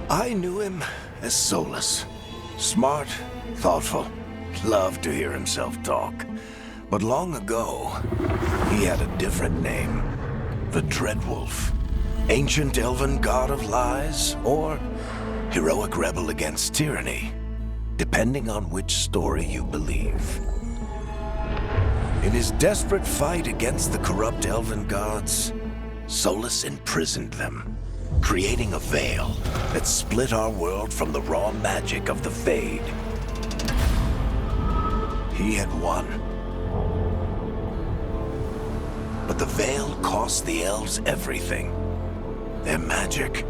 I knew him as Solus. Smart, thoughtful, loved to hear himself talk. But long ago, he had a different name. The Dreadwolf. Ancient elven god of lies, or heroic rebel against tyranny, depending on which story you believe. In his desperate fight against the corrupt elven gods, Solus imprisoned them, creating a veil that split our world from the raw magic of the Fade. He had won. But the veil cost the elves everything. Their magic,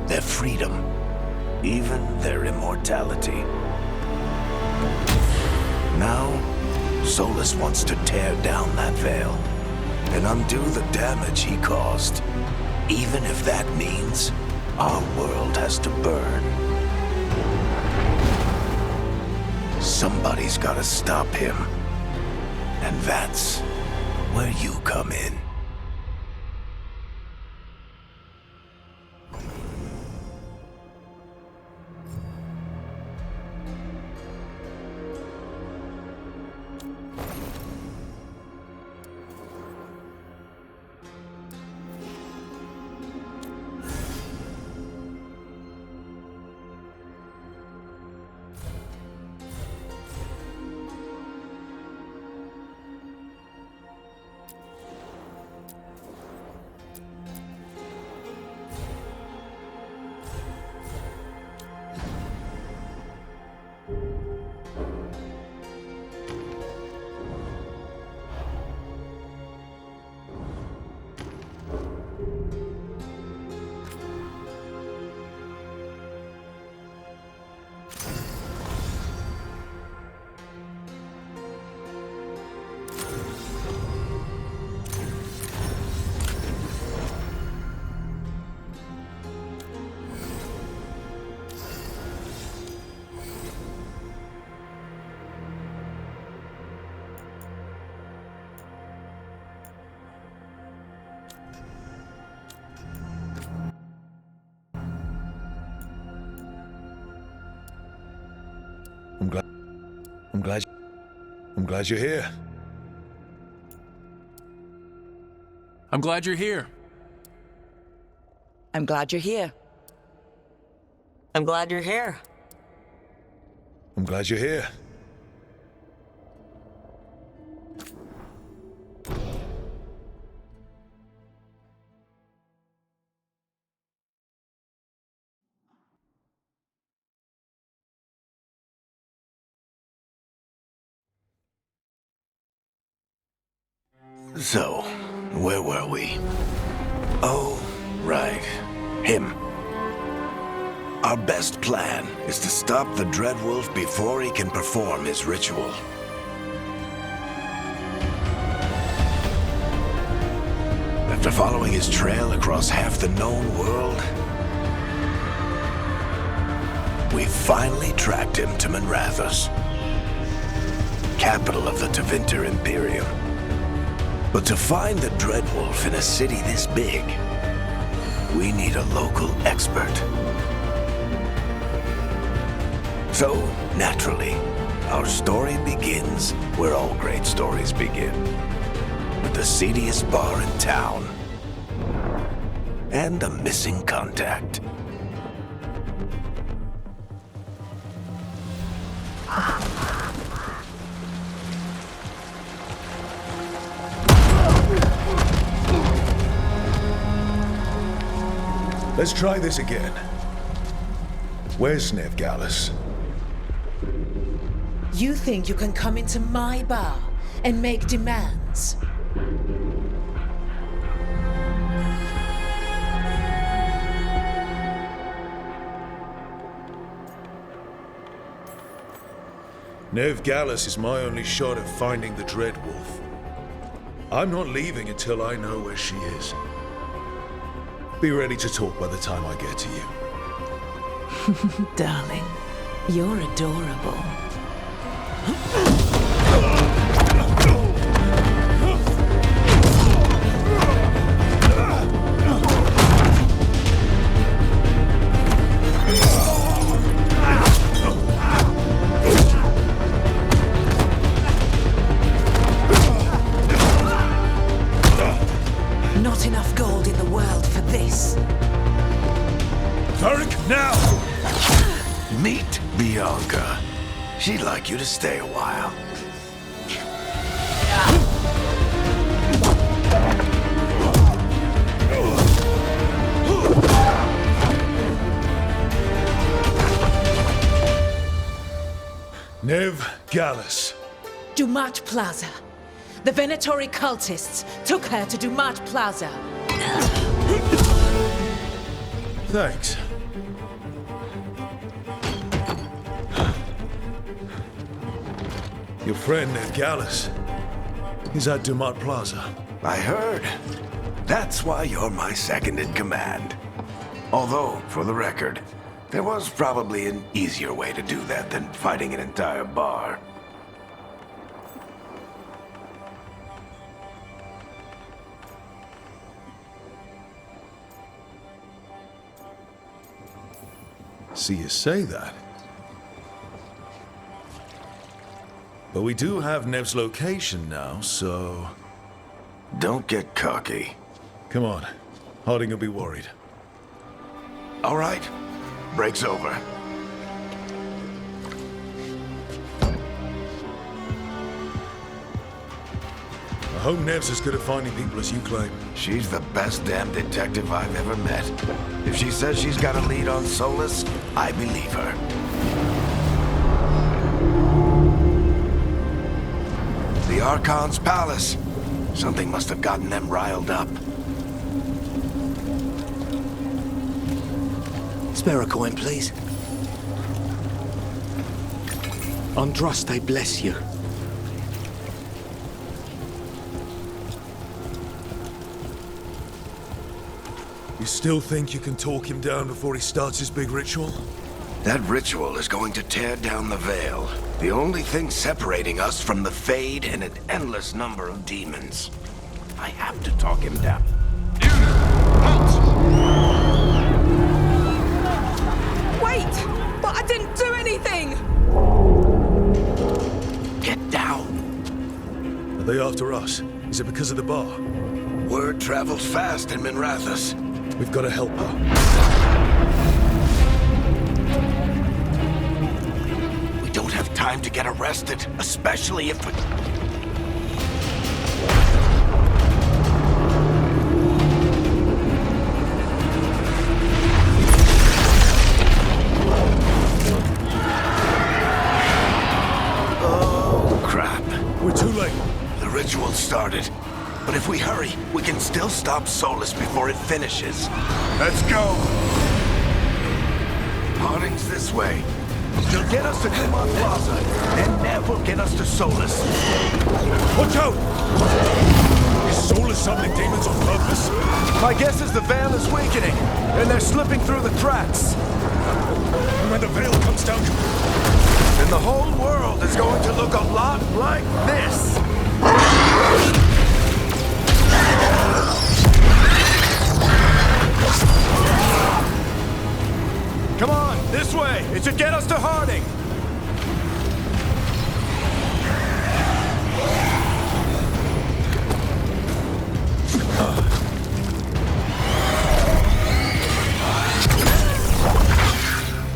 their freedom, even their immortality. Now, Solus wants to tear down that veil and undo the damage he caused, even if that means our world has to burn. Somebody's gotta stop him, and that's where you come in. I'm glad you're here. I'm glad you're here. I'm glad you're here. I'm glad you're here. I'm glad you're here. So, where were we? Oh, right. Him. Our best plan is to stop the Dreadwolf before he can perform his ritual. After following his trail across half the known world, we finally tracked him to Manrathus, capital of the Tevinter Imperium. But to find the Dreadwolf in a city this big, we need a local expert. So, naturally, our story begins where all great stories begin. With the seediest bar in town. And a missing contact. Let's try this again. Where's Nevgalis? You think you can come into my bar and make demands? Nevgalis is my only shot at finding the Dreadwolf. I'm not leaving until I know where she is. Be ready to talk by the time I get to you. Darling, you're adorable. Varric, now! Meet Bianca. She'd like you to stay a while. Nev Gallus. Dumat Plaza. The Venatori cultists took her to Dumat Plaza. Thanks. Your friend Nev Gallus. He's at Dumat Plaza. I heard. That's why you're my second in command. Although, for the record, there was probably an easier way to do that than fighting an entire bar. See you say that. But we do have Nev's location now, so... Don't get cocky. Come on. Harding will be worried. All right. Break's over. I hope Nev's as good at finding people as you claim. She's the best damn detective I've ever met. If she says she's got a lead on Solus, I believe her. The Archon's palace. Something must have gotten them riled up. Spare a coin, please. Andraste, I bless you. You still think you can talk him down before he starts his big ritual? That ritual is going to tear down the veil. The only thing separating us from the Fade and an endless number of demons. I have to talk him down. Wait! But I didn't do anything! Get down. Are they after us? Is it because of the bar? Word travels fast in Minrathous. We've got to help her. We don't have time to get arrested, especially if we... Oh, crap. We're too late. The ritual started. But if we hurry, we can still stop Solus before it finishes. Let's go! Harding's this way. He'll get us to Dumont Plaza, and Nev will get us to Solus. Watch out! Is Solus summoning demons on purpose? My guess is the veil is weakening, and they're slipping through the cracks. And when the veil comes down... And the whole world is going to look a lot like this. Come on, this way! It should get us to Harding!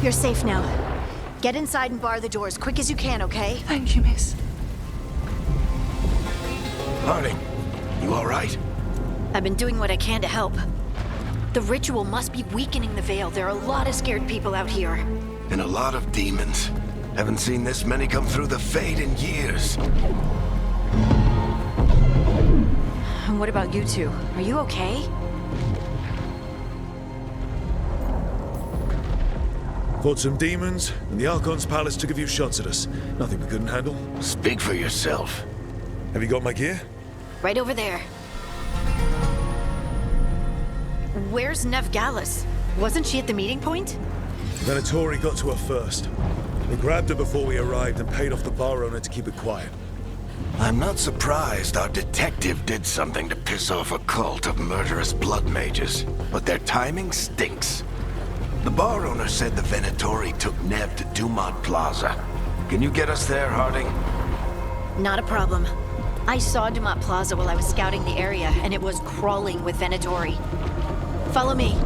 You're safe now. Get inside and bar the doors quick as you can, okay? Thank you, miss. Harding, you all right? I've been doing what I can to help. The ritual must be weakening the veil. There are a lot of scared people out here. And a lot of demons. Haven't seen this many come through the Fade in years. And what about you two? Are you okay? Fought some demons, and the Archon's palace took a few shots at us. Nothing we couldn't handle. Speak for yourself. Have you got my gear? Right over there. Where's Nev Gallus? Wasn't she at the meeting point? Venatori got to her first. They grabbed her before we arrived and paid off the bar owner to keep it quiet. I'm not surprised our detective did something to piss off a cult of murderous blood mages, but their timing stinks. The bar owner said the Venatori took Nev to Dumont Plaza. Can you get us there, Harding? Not a problem. I saw Dumont Plaza while I was scouting the area, and it was crawling with Venatori. Follow me.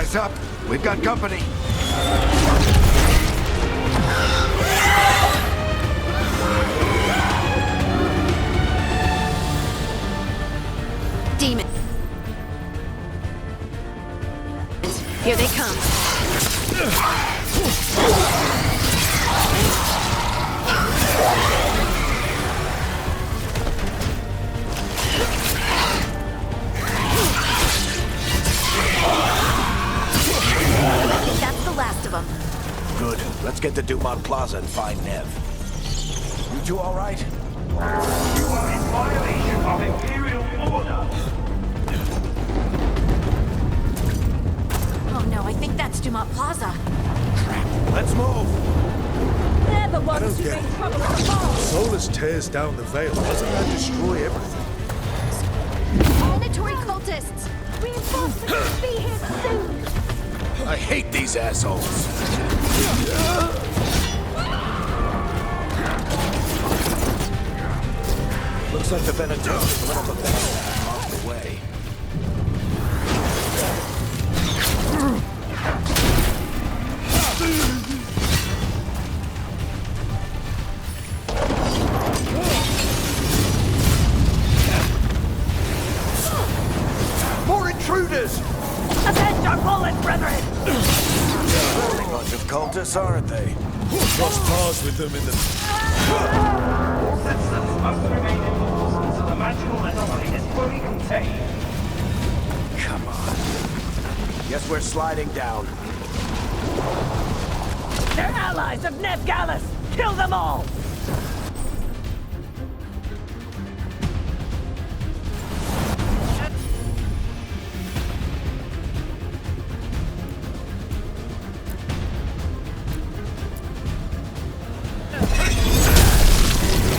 Eyes up. We've got company. Demon. Here they come. I think that's the last of them. Good. Let's get to Dumont Plaza and find Nev. You two all right? You are in violation of Imperial order. Oh no, I think that's Dumont Plaza. Let's move. They're the I ones don't who get made it. trouble at the ball. Solus tears down the veil. Doesn't that destroy everything? Mandatory cultists! Reinforcements will be here soon. I hate these assholes. Looks like the Venator is a little bit off the way. More intruders! Avenge our fallen brethren! They're a bunch of cultists, aren't they? Cross paths with them in the... All citizens must remain indoors until the magical anomaly is fully contained. Come on. Guess we're sliding down. They're allies of Nev Gallus! Kill them all!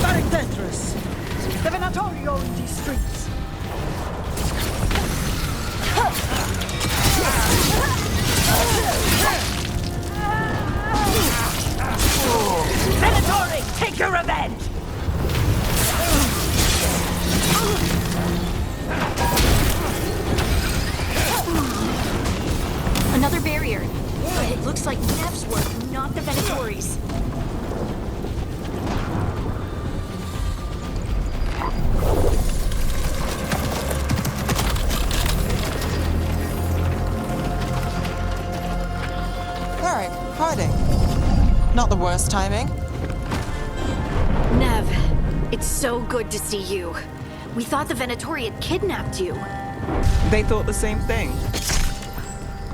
Very dangerous. The Venatorio in these streets. Venatori, take your revenge! Another barrier. But it looks like Nev's work, not the Venatori's. Alright, hiding. Not the worst timing. Nev, it's so good to see you. We thought the Venatori had kidnapped you. They thought the same thing.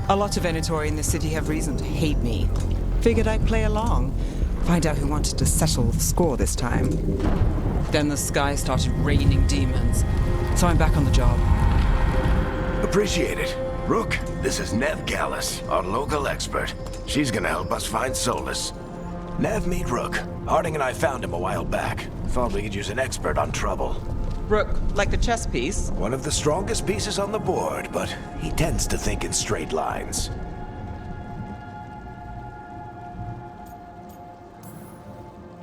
A lot of Venatori in the city have reason to hate me. Figured I'd play along. Find out who wanted to settle the score this time. Then the sky started raining demons. So I'm back on the job. Appreciate it. Rook, this is Nev Gallus, our local expert. She's gonna help us find Solus. Nev, meet Rook. Harding and I found him a while back. Thought we could use an expert on trouble. Rook, like the chess piece? One of the strongest pieces on the board, but he tends to think in straight lines.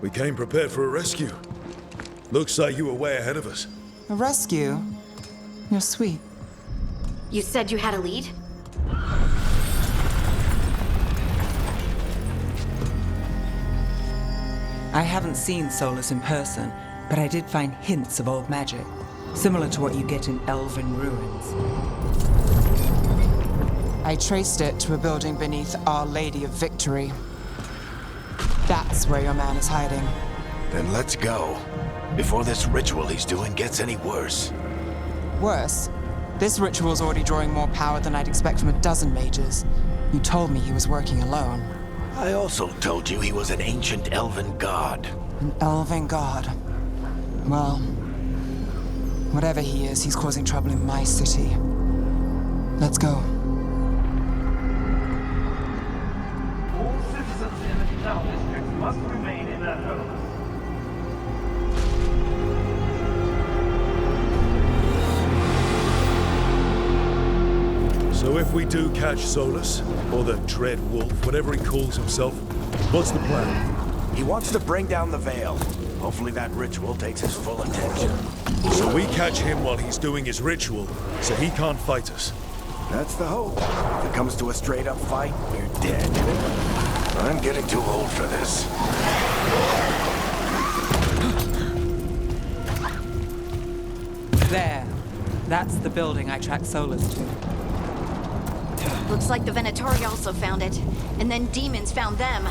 We came prepared for a rescue. Looks like you were way ahead of us. A rescue? You're sweet. You said you had a lead? I haven't seen Solus in person, but I did find hints of old magic, similar to what you get in elven ruins. I traced it to a building beneath Our Lady of Victory. That's where your man is hiding. Then let's go. Before this ritual he's doing gets any worse. Worse, this ritual's already drawing more power than I'd expect from a dozen mages. You told me he was working alone. I also told you he was an ancient elven god. An elven god. Well, whatever he is, he's causing trouble in my city. Let's go. All citizens in the canal district must remain in their homes. So if we do catch Solus, or the Dread Wolf, whatever he calls himself, what's the plan? He wants to bring down the veil. Hopefully that ritual takes his full attention. So we catch him while he's doing his ritual, so he can't fight us. That's the hope. If it comes to a straight-up fight, we're dead. I'm getting too old for this. There. That's the building I tracked Solus to. Looks like the Venatori also found it. And then demons found them.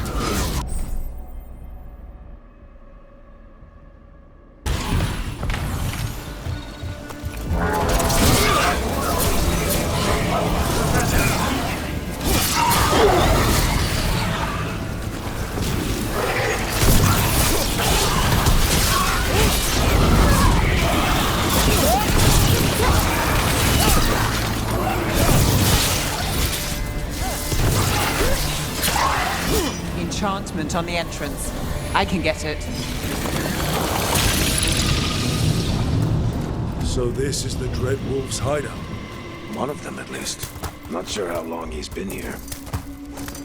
Enchantment on the entrance. I can get it. So this is the Dread Wolf's hideout. One of them, at least. Not sure how long he's been here.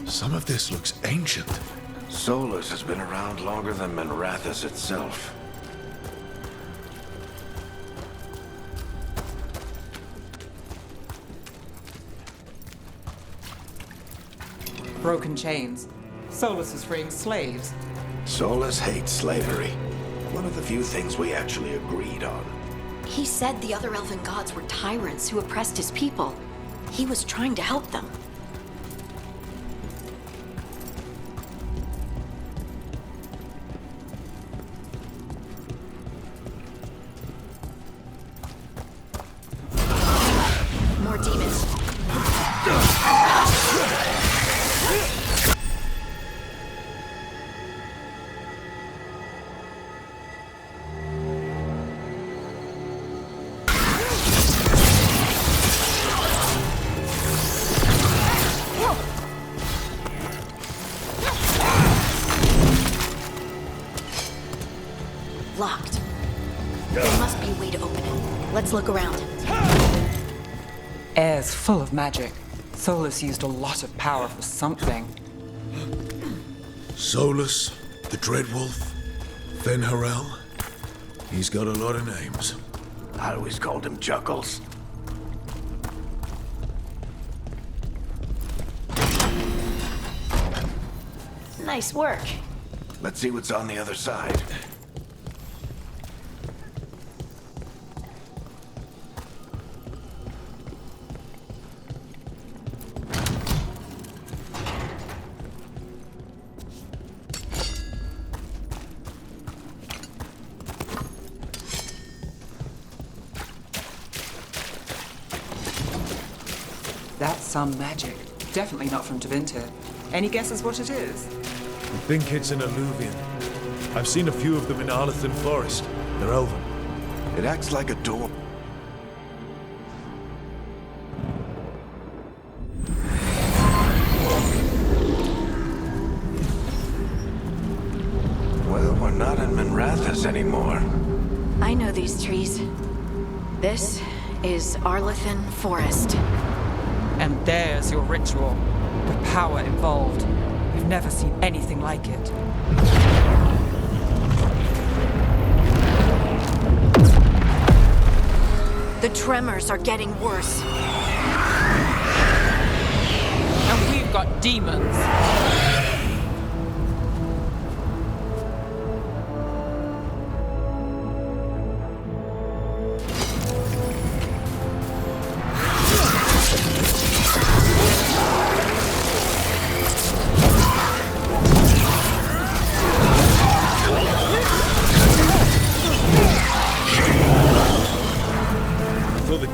Some of this looks ancient. Solus has been around longer than Minrathous itself. Broken chains. Solus is freeing slaves. Solus hates slavery. One of the few things we actually agreed on. He said the other elven gods were tyrants who oppressed his people. He was trying to help them. More demons. Locked. There must be a way to open it. Let's look around. Air's full of magic. Solus used a lot of power for something. Solus, the Dread Wolf, Fen'Harel. He's got a lot of names. I always called him Juggles. Nice work. Let's see what's on the other side. That's some magic. Definitely not from Tevinter. Any guesses what it is? I think it's an alluvian. I've seen a few of them in Arlethan Forest. They're elven. It acts like a door. Well, we're not in Minrathous anymore. I know these trees. This is Arlethan Forest. And there's your ritual. The power involved. We've never seen anything like it. The tremors are getting worse. And we've got demons.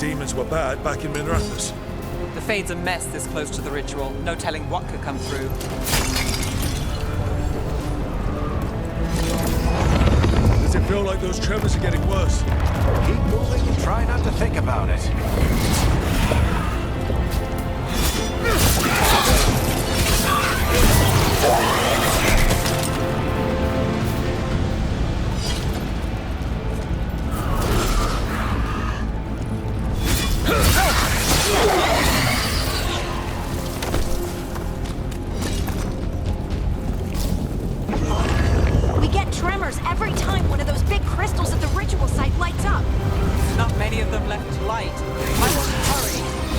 Demons were bad back in Minrathous. The Fade's a mess this close to the ritual. No telling what could come through. Does it feel like those tremors are getting worse? Keep moving and try not to think about it. We get tremors every time one of those big crystals at the ritual site lights up. Not many of them left to light. I want to hurry.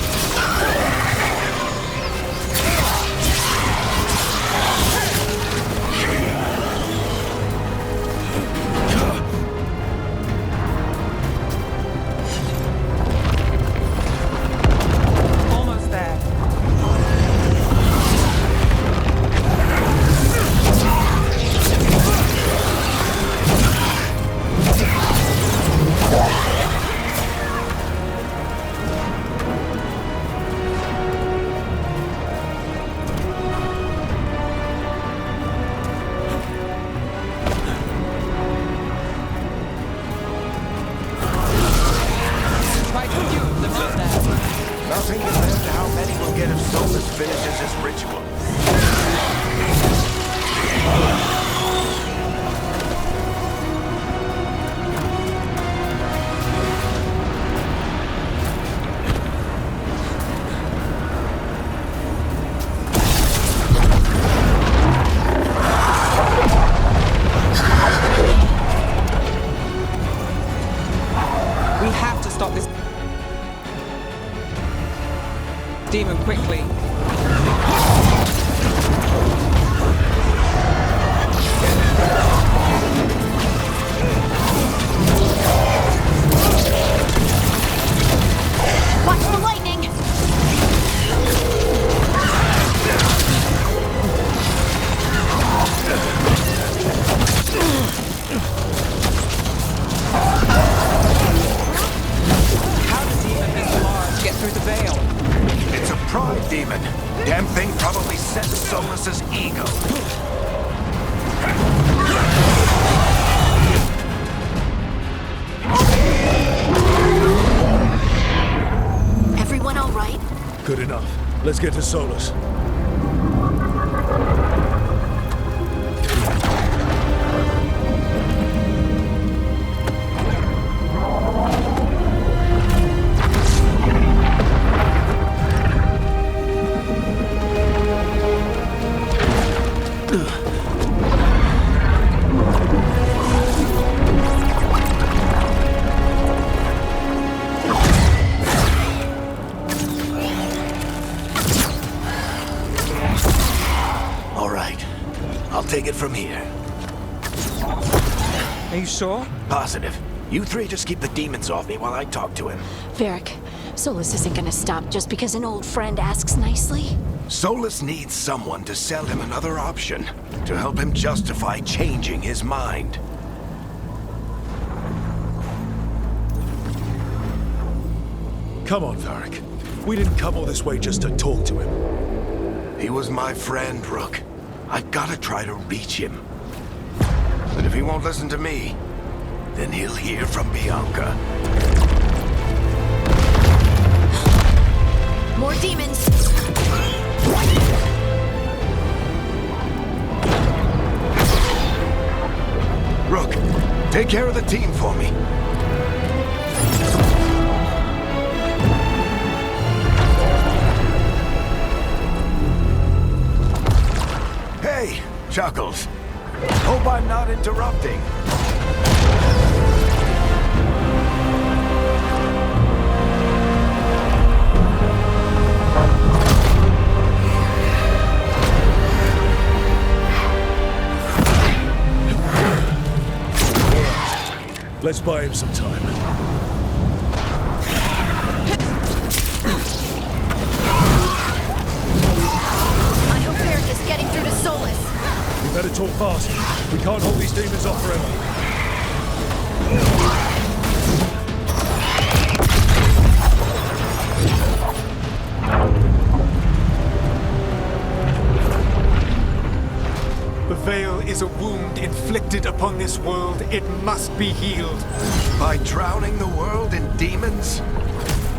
finishes his ritual. We have to stop this demon quickly. Watch the lightning! How does demon Mr. Mars get through the veil? It's a pride demon. Damn thing probably sent Solus's ego. Everyone all right? Good enough. Let's get to Solus. All right. I'll take it from here. Are you sure? Positive. You three just keep the demons off me while I talk to him. Varric, Solus isn't gonna stop just because an old friend asks nicely. Solus needs someone to sell him another option, to help him justify changing his mind. Come on, Varric. We didn't come all this way just to talk to him. He was my friend, Rook. I've gotta try to reach him. But if he won't listen to me, then he'll hear from Bianca. More demons! Rook, take care of the team for me. Hey, Chuckles. Hope I'm not interrupting. Let's buy him some time. I hope Varric is getting through to Solus. We better talk fast. We can't hold these demons off forever. The veil is a wound inflicted upon this world. It must be healed. By drowning the world in demons?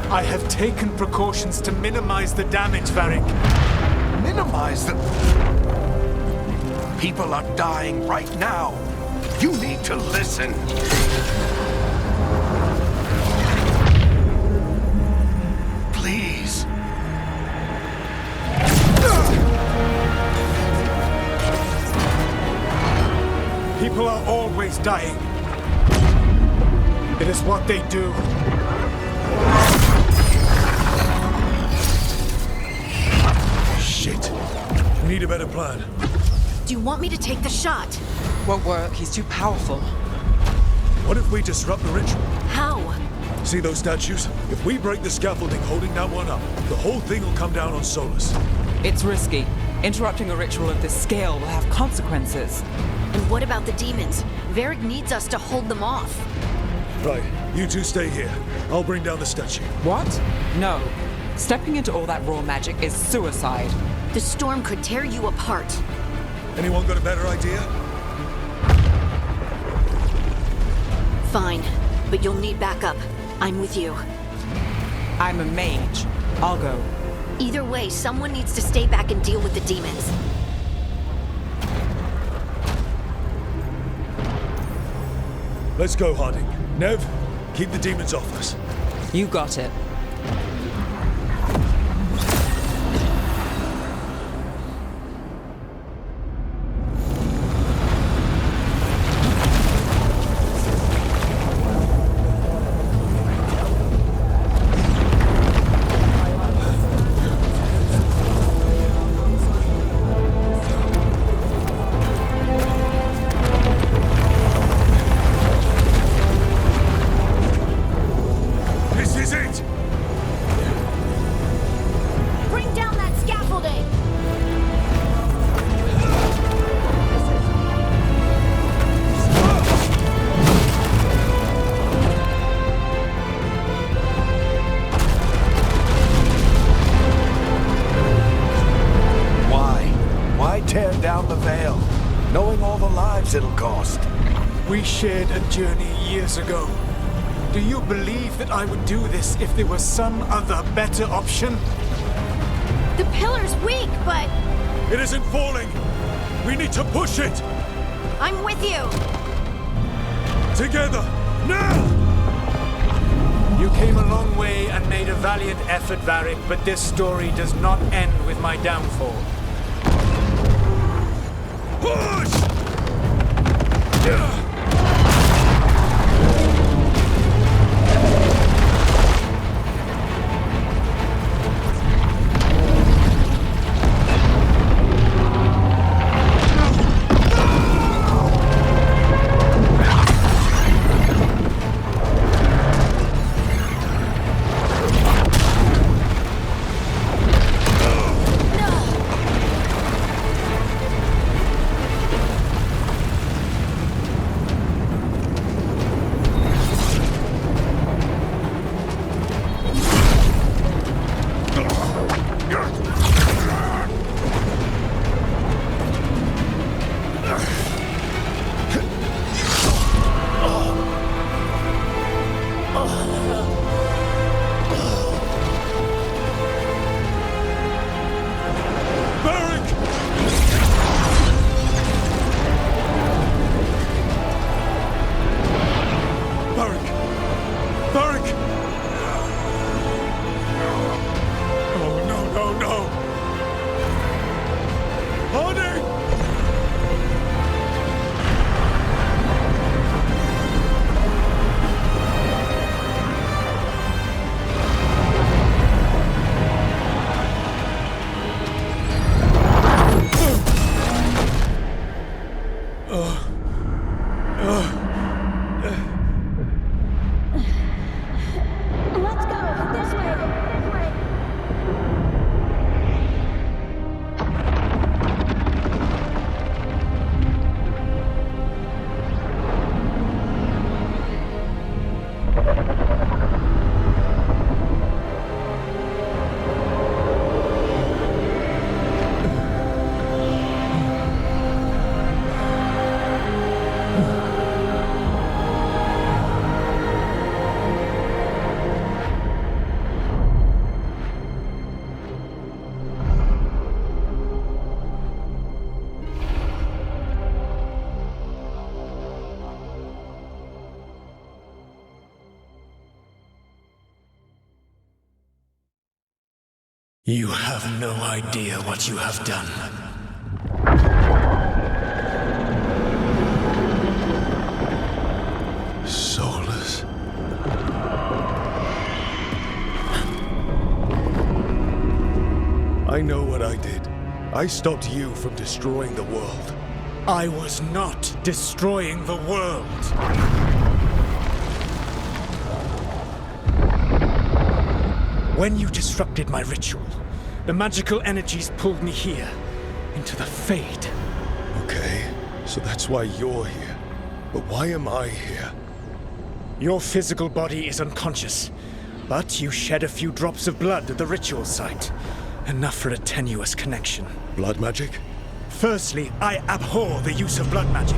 I have taken precautions to minimize the damage, Varric. Minimize the... People are dying right now. You need to listen. Please. People are always dying. It is what they do. Shit. We need a better plan. Do you want me to take the shot? Won't work. He's too powerful. What if we disrupt the ritual? How? See those statues? If we break the scaffolding holding that one up, the whole thing will come down on Solus. It's risky. Interrupting a ritual of this scale will have consequences. And what about the demons? Varric needs us to hold them off. Right, you two stay here. I'll bring down the statue. What? No. Stepping into all that raw magic is suicide. The storm could tear you apart. Anyone got a better idea? Fine, but you'll need backup. I'm with you. I'm a mage. I'll go. Either way, someone needs to stay back and deal with the demons. Let's go, Harding. Nev, keep the demons off us. You got it. It'll cost. We shared a journey years ago. Do you believe that I would do this if there was some other better option? The pillar's weak, but... It isn't falling! We need to push it! I'm with you! Together! Now! You came a long way and made a valiant effort, Varric, but this story does not end with my downfall. Push! You have no idea what you have done. Soulless. I know what I did. I stopped you from destroying the world. I was not destroying the world. When you disrupted my ritual, the magical energies pulled me here, into the Fade. Okay, so that's why you're here. But why am I here? Your physical body is unconscious, but you shed a few drops of blood at the ritual site. Enough for a tenuous connection. Blood magic? Firstly, I abhor the use of blood magic.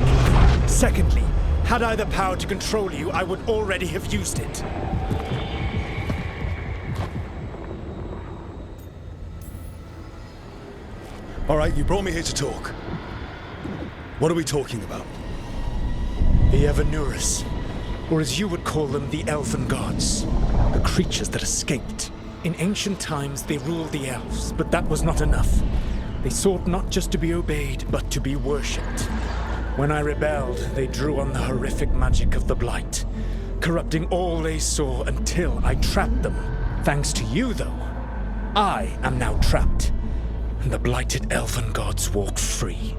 Secondly, had I the power to control you, I would already have used it. All right, you brought me here to talk. What are we talking about? The Evanurus, or as you would call them, the elven gods. The creatures that escaped. In ancient times, they ruled the elves, but that was not enough. They sought not just to be obeyed, but to be worshipped. When I rebelled, they drew on the horrific magic of the Blight, corrupting all they saw until I trapped them. Thanks to you, though, I am now trapped, and the blighted elven gods walk free.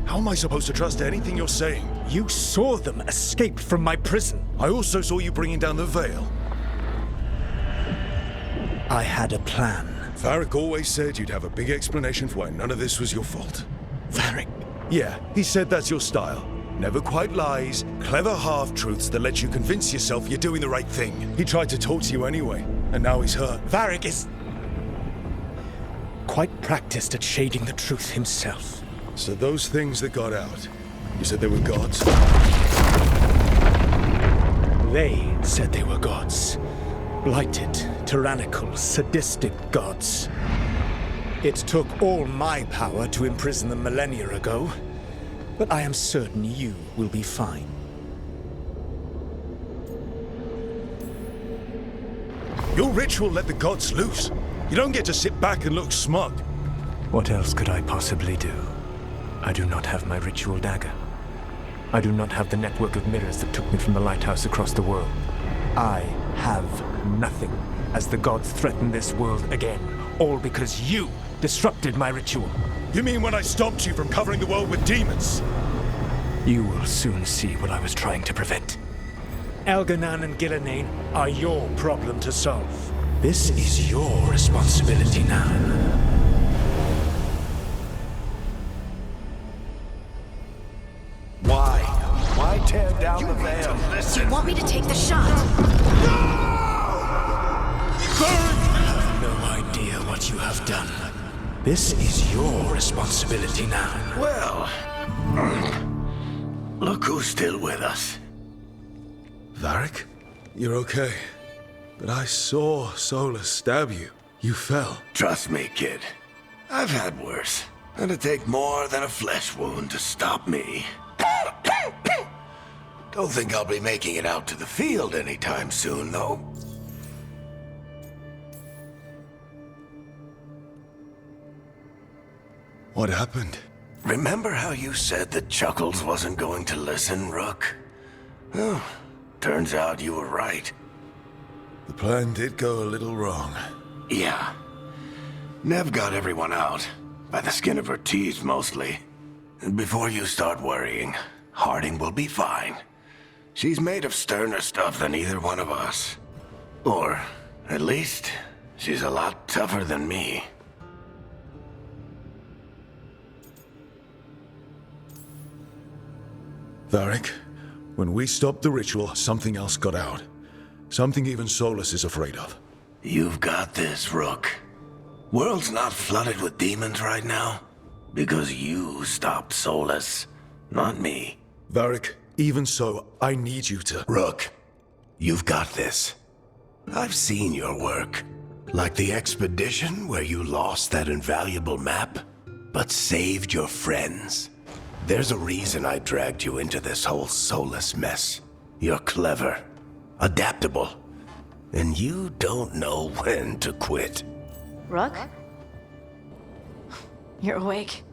How am I supposed to trust anything you're saying? You saw them escape from my prison. I also saw you bringing down the veil. I had a plan. Varric always said you'd have a big explanation for why none of this was your fault. Varric? Yeah, he said that's your style. Never quite lies, clever half-truths that let you convince yourself you're doing the right thing. He tried to talk to you anyway, and now he's hurt. Varric is quite practiced at shading the truth himself. So those things that got out, you said they were gods? They said they were gods. Blighted, tyrannical, sadistic gods. It took all my power to imprison them millennia ago, but I am certain you will be fine. Your ritual let the gods loose. You don't get to sit back and look smug. What else could I possibly do? I do not have my ritual dagger. I do not have the network of mirrors that took me from the lighthouse across the world. I have nothing as the gods threaten this world again, all because you disrupted my ritual. You mean when I stopped you from covering the world with demons? You will soon see what I was trying to prevent. Elganan and Gillenane are your problem to solve. This is your responsibility now. Why tear down the veil? Do you want me to take the shot? You have no idea what you have done. This is your responsibility now. Well, look who's still with us. Varric? You're okay. But I saw Solus stab you. You fell. Trust me, kid. I've had worse. It'd take more than a flesh wound to stop me. Don't think I'll be making it out to the field anytime soon, though. What happened? Remember how you said that Chuckles wasn't going to listen, Rook? Well, turns out you were right. The plan did go a little wrong. Yeah. Nev got everyone out. By the skin of her teeth, mostly. And before you start worrying, Harding will be fine. She's made of sterner stuff than either one of us. Or, at least, she's a lot tougher than me. Varric, when we stopped the ritual, something else got out. Something even Solus is afraid of. You've got this, Rook. World's not flooded with demons right now. Because you stopped Solus, not me. Varric, even so, I need you to... Rook, you've got this. I've seen your work. Like the expedition where you lost that invaluable map, but saved your friends. There's a reason I dragged you into this whole Solus mess. You're clever, adaptable, and you don't know when to quit. Rook? You're awake.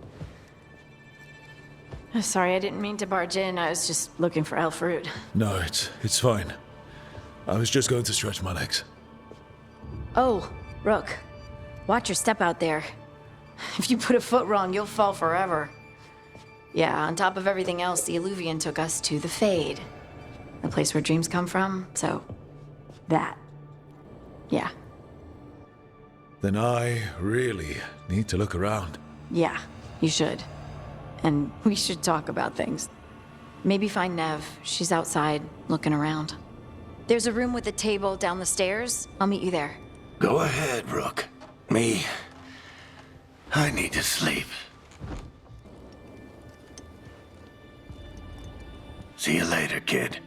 Sorry, I didn't mean to barge in. I was just looking for elf fruit. No, it's fine. I was just going to stretch my legs. Oh, Rook. Watch your step out there. If you put a foot wrong, you'll fall forever. Yeah, on top of everything else, the Illuvian took us to the Fade. The place where dreams come from, so... that. Yeah. Then I really need to look around. Yeah, you should. And we should talk about things. Maybe find Nev. She's outside, looking around. There's a room with a table down the stairs. I'll meet you there. Go ahead, Rook. Me, I need to sleep. See you later, kid.